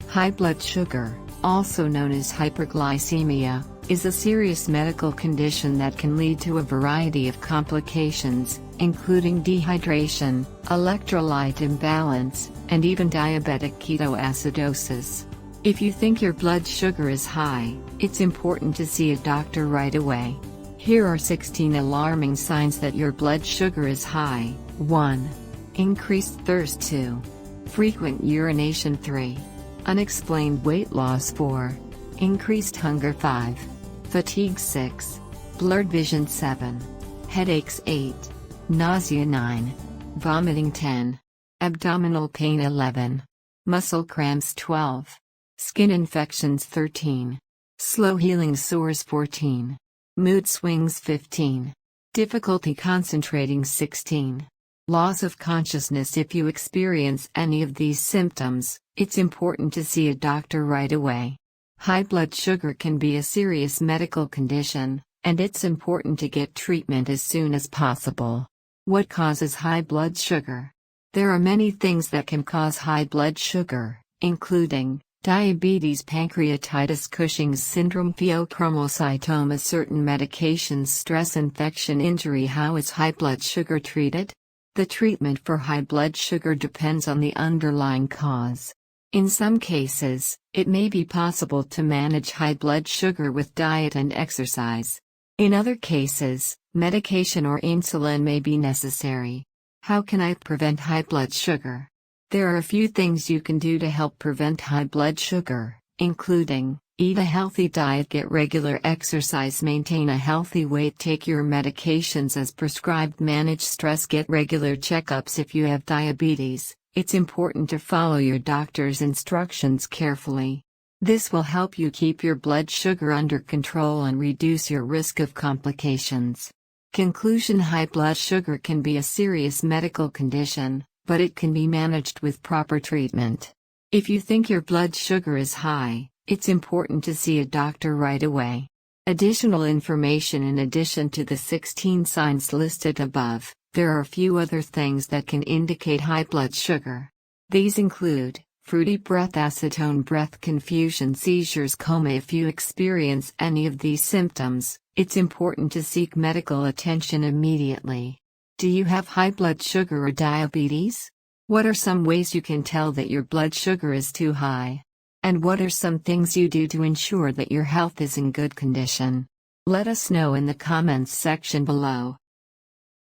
High blood sugar, also known as hyperglycemia, is a serious medical condition that can lead to a variety of complications, including dehydration, electrolyte imbalance, and even diabetic ketoacidosis. If you think your blood sugar is high, it's important to see a doctor right away. Here are 16 alarming signs that your blood sugar is high. 1. Increased thirst. 2. Frequent urination. 3. Unexplained weight loss. 4. Increased hunger. 5. Fatigue. 6. Blurred vision. 7. Headaches. 8. Nausea. 9. Vomiting. 10. Abdominal pain. 11. Muscle cramps. 12. Skin infections. 13. Slow healing sores. 14. Mood swings. 15. Difficulty concentrating. 16. Loss of consciousness. If you experience any of these symptoms, it's important to see a doctor right away. High blood sugar can be a serious medical condition, and it's important to get treatment as soon as possible. What causes high blood sugar? There are many things that can cause high blood sugar, including diabetes, pancreatitis, Cushing's syndrome, pheochromocytoma, certain medications, stress, infection, injury. How is high blood sugar treated? The treatment for high blood sugar depends on the underlying cause. In some cases, it may be possible to manage high blood sugar with diet and exercise. In other cases, medication or insulin may be necessary. How can I prevent high blood sugar? There are a few things you can do to help prevent high blood sugar, including eat a healthy diet, get regular exercise, maintain a healthy weight, take your medications as prescribed, manage stress, get regular checkups. If you have diabetes, it's important to follow your doctor's instructions carefully. This will help you keep your blood sugar under control and reduce your risk of complications. Conclusion: high blood sugar can be a serious medical condition, but it can be managed with proper treatment. If you think your blood sugar is high, it's important to see a doctor right away. Additional information: in addition to the 16 signs listed above, there are a few other things that can indicate high blood sugar. These include fruity breath, acetone breath, confusion, seizures, coma. If you experience any of these symptoms, it's important to seek medical attention immediately. Do you have high blood sugar or diabetes? What are some ways you can tell that your blood sugar is too high? And what are some things you do to ensure that your health is in good condition? Let us know in the comments section below.